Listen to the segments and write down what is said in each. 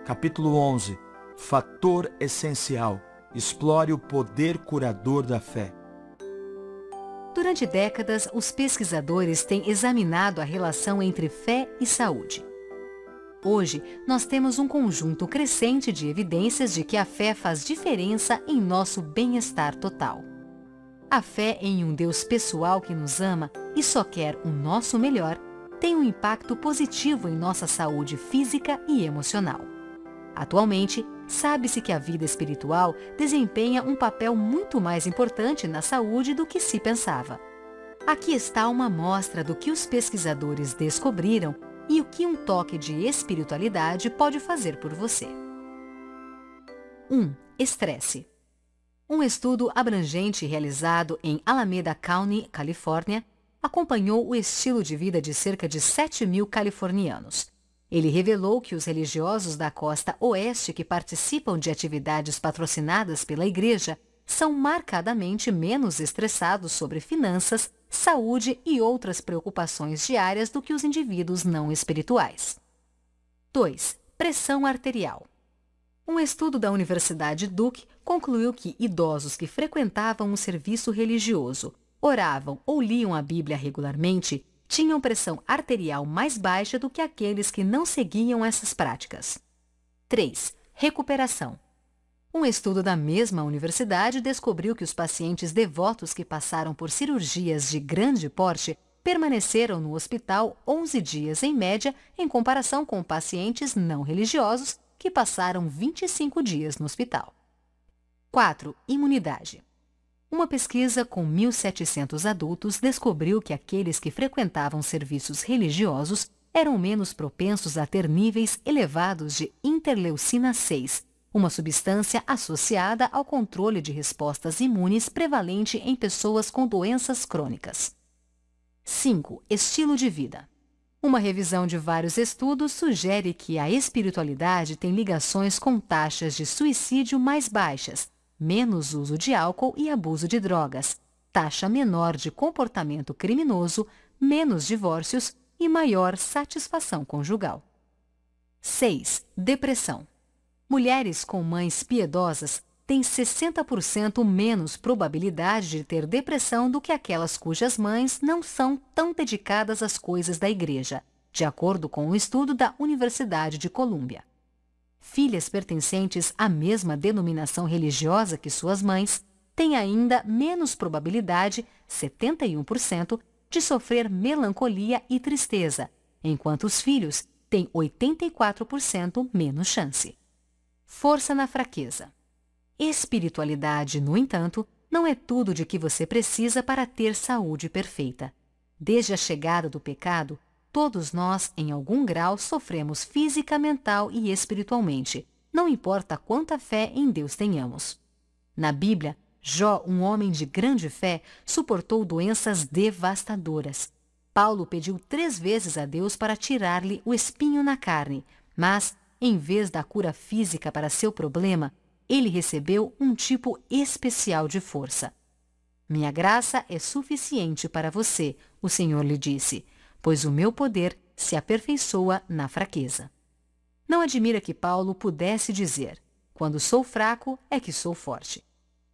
Capítulo 11. Fator essencial. Explore o poder curador da fé. Durante décadas, os pesquisadores têm examinado a relação entre fé e saúde. Hoje, nós temos um conjunto crescente de evidências de que a fé faz diferença em nosso bem-estar total. A fé em um Deus pessoal que nos ama e só quer o nosso melhor tem um impacto positivo em nossa saúde física e emocional. Atualmente, sabe-se que a vida espiritual desempenha um papel muito mais importante na saúde do que se pensava. Aqui está uma amostra do que os pesquisadores descobriram e o que um toque de espiritualidade pode fazer por você. 1. Estresse. Um estudo abrangente realizado em Alameda County, Califórnia, acompanhou o estilo de vida de cerca de 7.000 californianos. Ele revelou que os religiosos da costa oeste que participam de atividades patrocinadas pela igreja são marcadamente menos estressados sobre finanças, saúde e outras preocupações diárias do que os indivíduos não espirituais. 2. Pressão arterial. Um estudo da Universidade Duke concluiu que idosos que frequentavam um serviço religioso, oravam ou liam a Bíblia regularmente, tinham pressão arterial mais baixa do que aqueles que não seguiam essas práticas. 3. Recuperação. Um estudo da mesma universidade descobriu que os pacientes devotos que passaram por cirurgias de grande porte permaneceram no hospital 11 dias em média, em comparação com pacientes não religiosos que passaram 25 dias no hospital. 4. Imunidade. Uma pesquisa com 1.700 adultos descobriu que aqueles que frequentavam serviços religiosos eram menos propensos a ter níveis elevados de interleucina 6, uma substância associada ao controle de respostas imunes prevalente em pessoas com doenças crônicas. 5. Estilo de vida. Uma revisão de vários estudos sugere que a espiritualidade tem ligações com taxas de suicídio mais baixas, menos uso de álcool e abuso de drogas, taxa menor de comportamento criminoso, menos divórcios e maior satisfação conjugal. 6. Depressão. Mulheres com mães piedosas têm 60% menos probabilidade de ter depressão do que aquelas cujas mães não são tão dedicadas às coisas da igreja, de acordo com um estudo da Universidade de Colômbia. Filhas pertencentes à mesma denominação religiosa que suas mães têm ainda menos probabilidade, 71%, de sofrer melancolia e tristeza, enquanto os filhos têm 84% menos chance. Força na fraqueza. Espiritualidade, no entanto, não é tudo de que você precisa para ter saúde perfeita. Desde a chegada do pecado, todos nós, em algum grau, sofremos física, mental e espiritualmente, não importa quanta fé em Deus tenhamos. Na Bíblia, Jó, um homem de grande fé, suportou doenças devastadoras. Paulo pediu 3 vezes a Deus para tirar-lhe o espinho na carne, mas, em vez da cura física para seu problema, ele recebeu um tipo especial de força. Minha graça é suficiente para você, o Senhor lhe disse, pois o meu poder se aperfeiçoa na fraqueza. Não admira que Paulo pudesse dizer, quando sou fraco é que sou forte.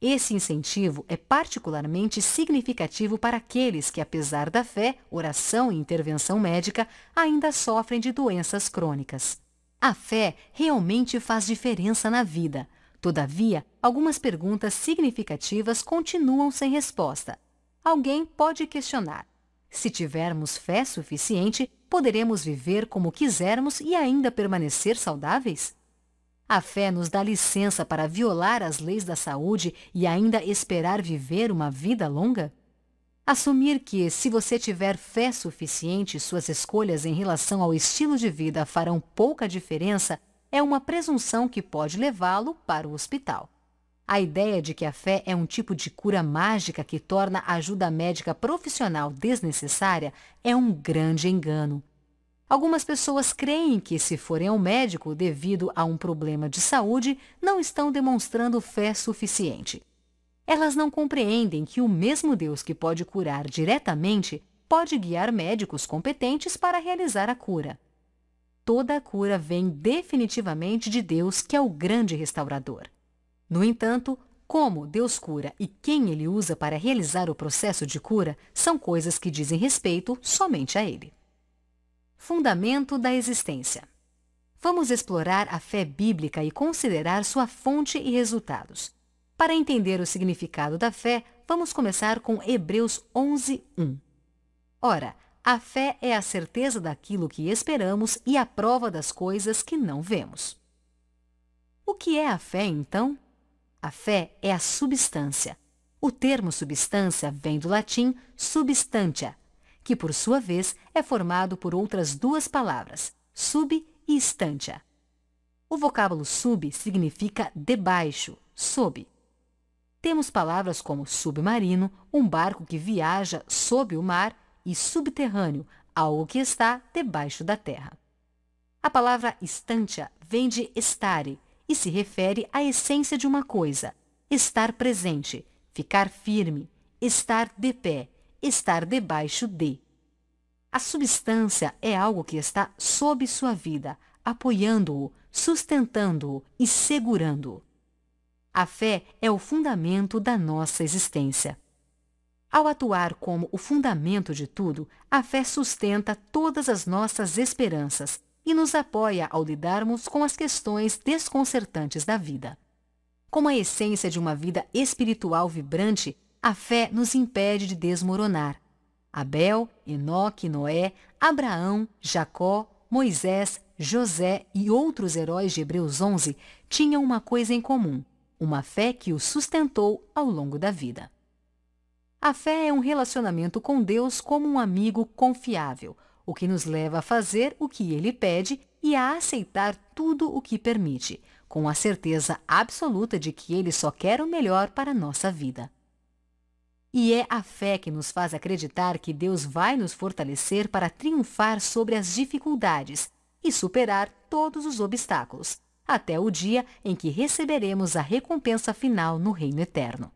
Esse incentivo é particularmente significativo para aqueles que, apesar da fé, oração e intervenção médica, ainda sofrem de doenças crônicas. A fé realmente faz diferença na vida. Todavia, algumas perguntas significativas continuam sem resposta. Alguém pode questionar: se tivermos fé suficiente, poderemos viver como quisermos e ainda permanecer saudáveis? A fé nos dá licença para violar as leis da saúde e ainda esperar viver uma vida longa? Assumir que, se você tiver fé suficiente, suas escolhas em relação ao estilo de vida farão pouca diferença é uma presunção que pode levá-lo para o hospital. A ideia de que a fé é um tipo de cura mágica que torna a ajuda médica profissional desnecessária é um grande engano. Algumas pessoas creem que, se forem ao médico devido a um problema de saúde, não estão demonstrando fé suficiente. Elas não compreendem que o mesmo Deus que pode curar diretamente pode guiar médicos competentes para realizar a cura. Toda a cura vem definitivamente de Deus, que é o grande restaurador. No entanto, como Deus cura e quem Ele usa para realizar o processo de cura são coisas que dizem respeito somente a Ele. Fundamento da existência. Vamos explorar a fé bíblica e considerar sua fonte e resultados. Para entender o significado da fé, vamos começar com Hebreus 11:1. Ora, a fé é a certeza daquilo que esperamos e a prova das coisas que não vemos. O que é a fé, então? A fé é a substância. O termo substância vem do latim substantia, que por sua vez é formado por outras duas palavras, sub e stantia. O vocábulo sub significa debaixo, sob. Temos palavras como submarino, um barco que viaja sob o mar, e subterrâneo, algo que está debaixo da terra. A palavra stantia vem de stare e se refere à essência de uma coisa, estar presente, ficar firme, estar de pé, estar debaixo de. A substância é algo que está sob sua vida, apoiando-o, sustentando-o e segurando-o. A fé é o fundamento da nossa existência. Ao atuar como o fundamento de tudo, a fé sustenta todas as nossas esperanças e nos apoia ao lidarmos com as questões desconcertantes da vida. Como a essência de uma vida espiritual vibrante, a fé nos impede de desmoronar. Abel, Enoque, Noé, Abraão, Jacó, Moisés, José e outros heróis de Hebreus 11 tinham uma coisa em comum, uma fé que os sustentou ao longo da vida. A fé é um relacionamento com Deus como um amigo confiável, o que nos leva a fazer o que Ele pede e a aceitar tudo o que permite, com a certeza absoluta de que Ele só quer o melhor para a nossa vida. E é a fé que nos faz acreditar que Deus vai nos fortalecer para triunfar sobre as dificuldades e superar todos os obstáculos, até o dia em que receberemos a recompensa final no reino eterno.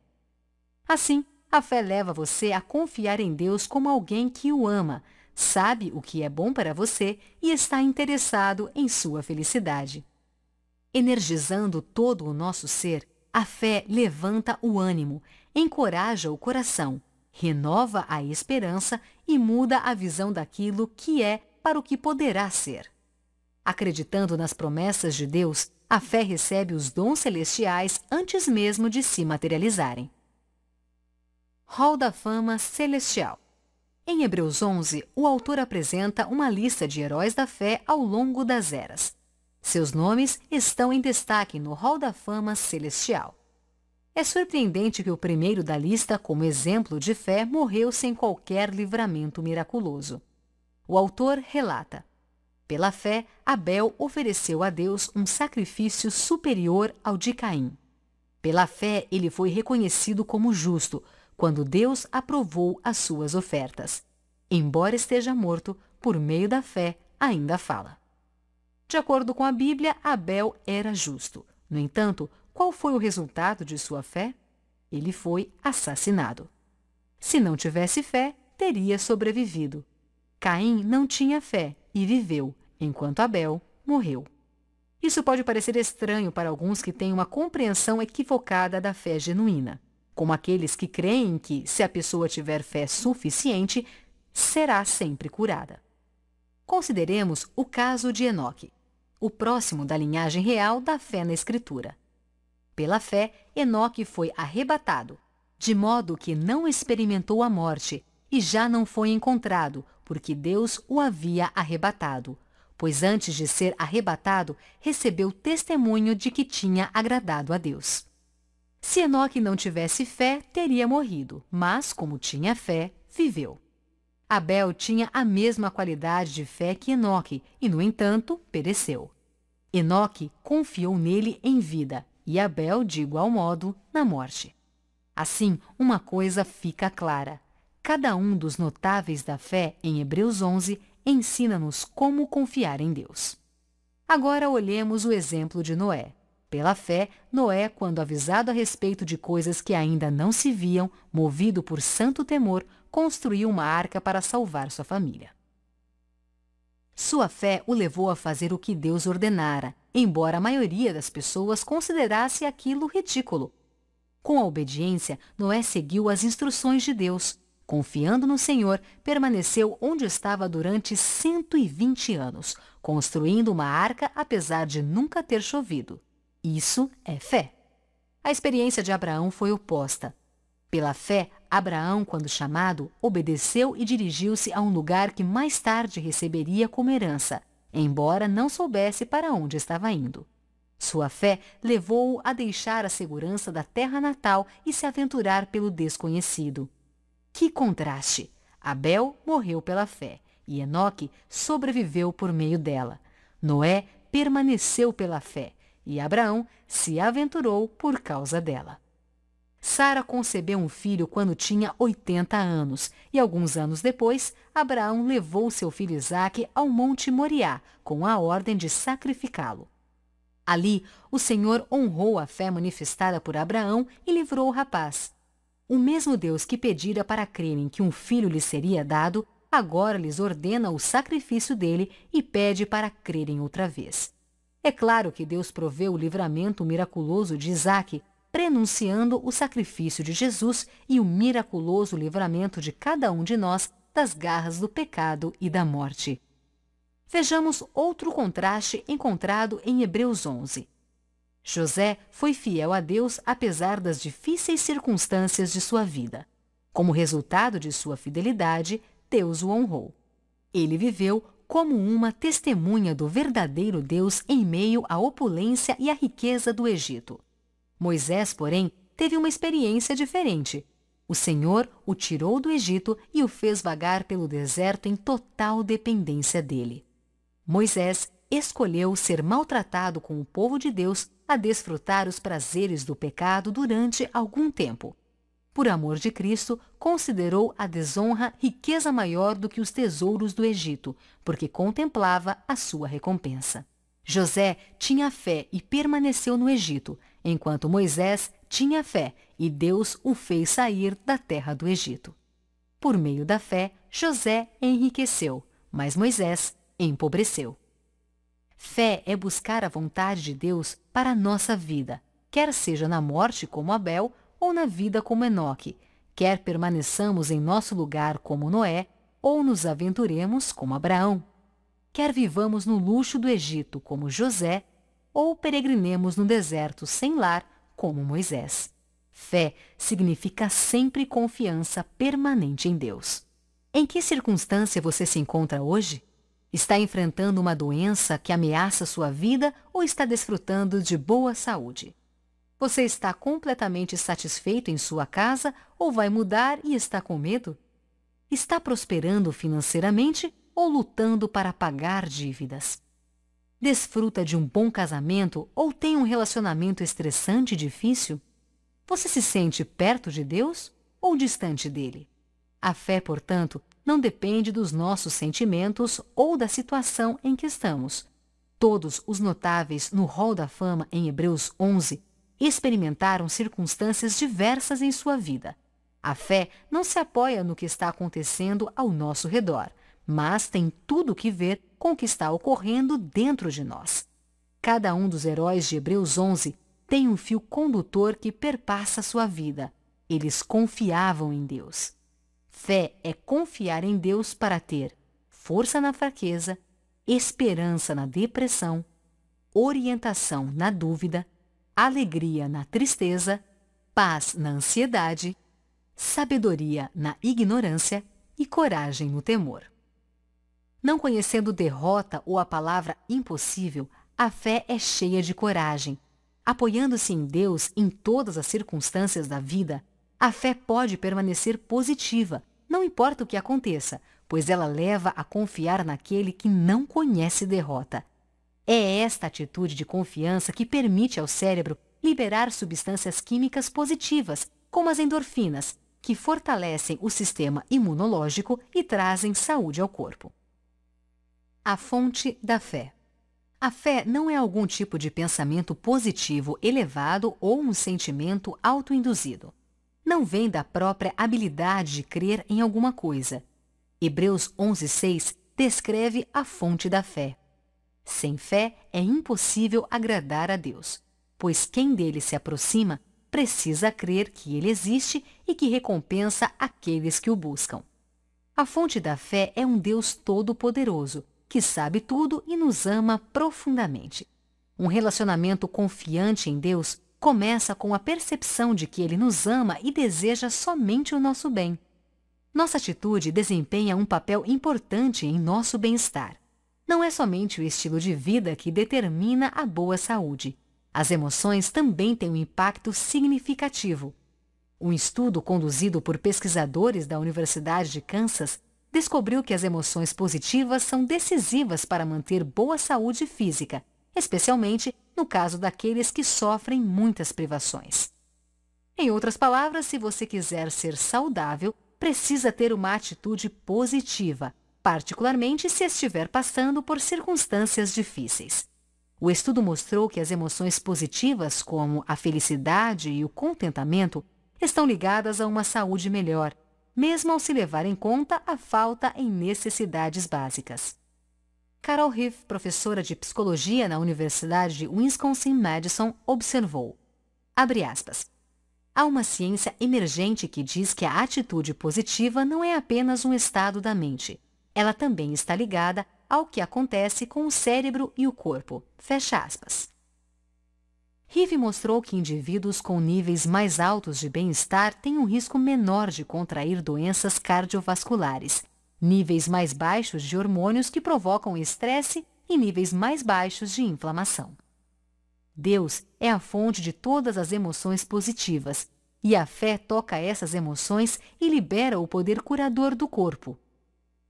Assim, a fé leva você a confiar em Deus como alguém que o ama, sabe o que é bom para você e está interessado em sua felicidade. Energizando todo o nosso ser, a fé levanta o ânimo, encoraja o coração, renova a esperança e muda a visão daquilo que é para o que poderá ser. Acreditando nas promessas de Deus, a fé recebe os dons celestiais antes mesmo de se materializarem. Hall da Fama Celestial. Em Hebreus 11, o autor apresenta uma lista de heróis da fé ao longo das eras. Seus nomes estão em destaque no Hall da Fama Celestial. É surpreendente que o primeiro da lista, como exemplo de fé, morreu sem qualquer livramento miraculoso. O autor relata: pela fé, Abel ofereceu a Deus um sacrifício superior ao de Caim. Pela fé, ele foi reconhecido como justo, quando Deus aprovou as suas ofertas. Embora esteja morto, por meio da fé, ainda fala. De acordo com a Bíblia, Abel era justo. No entanto, qual foi o resultado de sua fé? Ele foi assassinado. Se não tivesse fé, teria sobrevivido. Caim não tinha fé e viveu, enquanto Abel morreu. Isso pode parecer estranho para alguns que têm uma compreensão equivocada da fé genuína, como aqueles que creem que, se a pessoa tiver fé suficiente, será sempre curada. Consideremos o caso de Enoque, o próximo da linhagem real da fé na Escritura. Pela fé, Enoque foi arrebatado, de modo que não experimentou a morte e já não foi encontrado, porque Deus o havia arrebatado, pois antes de ser arrebatado, recebeu testemunho de que tinha agradado a Deus. Se Enoque não tivesse fé, teria morrido, mas, como tinha fé, viveu. Abel tinha a mesma qualidade de fé que Enoque e, no entanto, pereceu. Enoque confiou nele em vida e Abel, de igual modo, na morte. Assim, uma coisa fica clara. Cada um dos notáveis da fé em Hebreus 11 ensina-nos como confiar em Deus. Agora olhemos o exemplo de Noé. Pela fé, Noé, quando avisado a respeito de coisas que ainda não se viam, movido por santo temor, construiu uma arca para salvar sua família. Sua fé o levou a fazer o que Deus ordenara, embora a maioria das pessoas considerasse aquilo ridículo. Com a obediência, Noé seguiu as instruções de Deus. Confiando no Senhor, permaneceu onde estava durante 120 anos, construindo uma arca apesar de nunca ter chovido. Isso é fé. A experiência de Abraão foi oposta. Pela fé, Abraão, quando chamado, obedeceu e dirigiu-se a um lugar que mais tarde receberia como herança, embora não soubesse para onde estava indo. Sua fé levou-o a deixar a segurança da terra natal e se aventurar pelo desconhecido. Que contraste! Abel morreu pela fé e Enoque sobreviveu por meio dela. Noé permaneceu pela fé e Abraão se aventurou por causa dela. Sara concebeu um filho quando tinha 80 anos e alguns anos depois, Abraão levou seu filho Isaque ao Monte Moriá com a ordem de sacrificá-lo. Ali, o Senhor honrou a fé manifestada por Abraão e livrou o rapaz. O mesmo Deus que pedira para crerem que um filho lhes seria dado, agora lhes ordena o sacrifício dele e pede para crerem outra vez. É claro que Deus proveu o livramento miraculoso de Isaque, prenunciando o sacrifício de Jesus e o miraculoso livramento de cada um de nós das garras do pecado e da morte. Vejamos outro contraste encontrado em Hebreus 11. José foi fiel a Deus apesar das difíceis circunstâncias de sua vida. Como resultado de sua fidelidade, Deus o honrou. Ele viveu como uma testemunha do verdadeiro Deus em meio à opulência e à riqueza do Egito. Moisés, porém, teve uma experiência diferente. O Senhor o tirou do Egito e o fez vagar pelo deserto em total dependência dele. Moisés escolheu ser maltratado com o povo de Deus a desfrutar os prazeres do pecado durante algum tempo. Por amor de Cristo, considerou a desonra riqueza maior do que os tesouros do Egito, porque contemplava a sua recompensa. José tinha fé e permaneceu no Egito, enquanto Moisés tinha fé e Deus o fez sair da terra do Egito. Por meio da fé, José enriqueceu, mas Moisés empobreceu. Fé é buscar a vontade de Deus para a nossa vida, quer seja na morte como Abel ou na vida como Enoque, quer permaneçamos em nosso lugar como Noé ou nos aventuremos como Abraão, quer vivamos no luxo do Egito como José ou peregrinemos no deserto sem lar como Moisés. Fé significa sempre confiança permanente em Deus. Em que circunstância você se encontra hoje? Está enfrentando uma doença que ameaça sua vida ou está desfrutando de boa saúde? Você está completamente satisfeito em sua casa ou vai mudar e está com medo? Está prosperando financeiramente ou lutando para pagar dívidas? Desfruta de um bom casamento ou tem um relacionamento estressante e difícil? Você se sente perto de Deus ou distante dele? A fé, portanto, não depende dos nossos sentimentos ou da situação em que estamos. Todos os notáveis no Hall da Fama em Hebreus 11 experimentaram circunstâncias diversas em sua vida. A fé não se apoia no que está acontecendo ao nosso redor, mas tem tudo que ver com o que está ocorrendo dentro de nós. Cada um dos heróis de Hebreus 11 tem um fio condutor que perpassa sua vida. Eles confiavam em Deus. Fé é confiar em Deus para ter força na fraqueza, esperança na depressão, orientação na dúvida, alegria na tristeza, paz na ansiedade, sabedoria na ignorância e coragem no temor. Não conhecendo derrota ou a palavra impossível, a fé é cheia de coragem. Apoiando-se em Deus em todas as circunstâncias da vida, a fé pode permanecer positiva, não importa o que aconteça, pois ela leva a confiar naquele que não conhece derrota. É esta atitude de confiança que permite ao cérebro liberar substâncias químicas positivas, como as endorfinas, que fortalecem o sistema imunológico e trazem saúde ao corpo. A fonte da fé. A fé não é algum tipo de pensamento positivo elevado ou um sentimento autoinduzido. Não vem da própria habilidade de crer em alguma coisa. Hebreus 11:6 descreve a fonte da fé. Sem fé é impossível agradar a Deus, pois quem dele se aproxima precisa crer que ele existe e que recompensa aqueles que o buscam. A fonte da fé é um Deus todo-poderoso, que sabe tudo e nos ama profundamente. Um relacionamento confiante em Deus começa com a percepção de que Ele nos ama e deseja somente o nosso bem. Nossa atitude desempenha um papel importante em nosso bem-estar. Não é somente o estilo de vida que determina a boa saúde. As emoções também têm um impacto significativo. Um estudo conduzido por pesquisadores da Universidade de Kansas descobriu que as emoções positivas são decisivas para manter boa saúde física, especialmente no caso daqueles que sofrem muitas privações. Em outras palavras, se você quiser ser saudável, precisa ter uma atitude positiva, particularmente se estiver passando por circunstâncias difíceis. O estudo mostrou que as emoções positivas, como a felicidade e o contentamento, estão ligadas a uma saúde melhor, mesmo ao se levar em conta a falta em necessidades básicas. Carol Heath, professora de psicologia na Universidade de Wisconsin-Madison, observou, abre aspas, há uma ciência emergente que diz que a atitude positiva não é apenas um estado da mente. Ela também está ligada ao que acontece com o cérebro e o corpo. Fecha aspas. Heath mostrou que indivíduos com níveis mais altos de bem-estar têm um risco menor de contrair doenças cardiovasculares, níveis mais baixos de hormônios que provocam estresse e níveis mais baixos de inflamação. Deus é a fonte de todas as emoções positivas, e a fé toca essas emoções e libera o poder curador do corpo.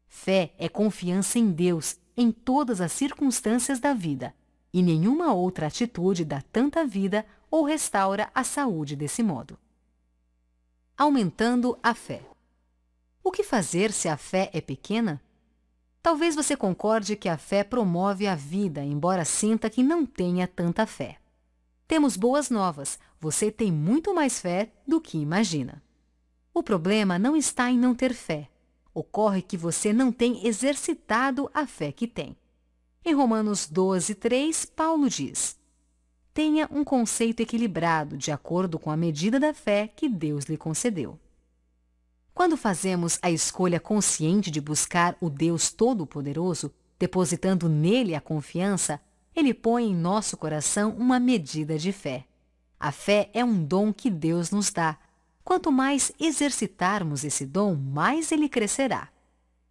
Fé é confiança em Deus em todas as circunstâncias da vida, e nenhuma outra atitude dá tanta vida ou restaura a saúde desse modo. Aumentando a fé. O que fazer se a fé é pequena? Talvez você concorde que a fé promove a vida, embora sinta que não tenha tanta fé. Temos boas novas, você tem muito mais fé do que imagina. O problema não está em não ter fé. Ocorre que você não tem exercitado a fé que tem. Em Romanos 12:3, Paulo diz: tenha um conceito equilibrado de acordo com a medida da fé que Deus lhe concedeu. Quando fazemos a escolha consciente de buscar o Deus Todo-Poderoso, depositando nele a confiança, ele põe em nosso coração uma medida de fé. A fé é um dom que Deus nos dá. Quanto mais exercitarmos esse dom, mais ele crescerá.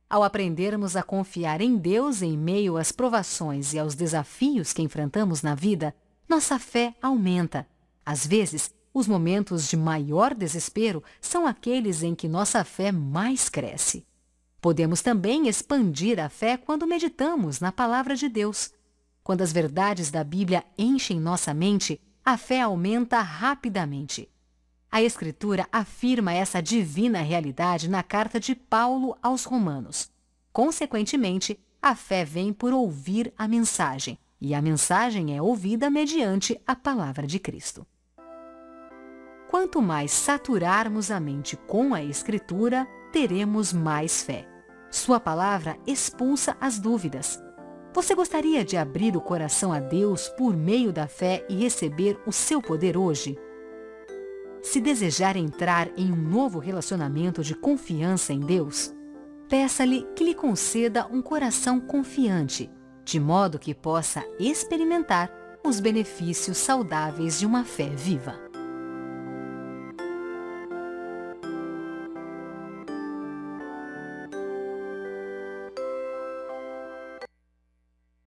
Ao aprendermos a confiar em Deus em meio às provações e aos desafios que enfrentamos na vida, nossa fé aumenta. Às vezes, os momentos de maior desespero são aqueles em que nossa fé mais cresce. Podemos também expandir a fé quando meditamos na Palavra de Deus. Quando as verdades da Bíblia enchem nossa mente, a fé aumenta rapidamente. A Escritura afirma essa divina realidade na carta de Paulo aos Romanos. Consequentemente, a fé vem por ouvir a mensagem, e a mensagem é ouvida mediante a palavra de Cristo. Quanto mais saturarmos a mente com a Escritura, teremos mais fé. Sua palavra expulsa as dúvidas. Você gostaria de abrir o coração a Deus por meio da fé e receber o seu poder hoje? Se desejar entrar em um novo relacionamento de confiança em Deus, peça-lhe que lhe conceda um coração confiante, de modo que possa experimentar os benefícios saudáveis de uma fé viva.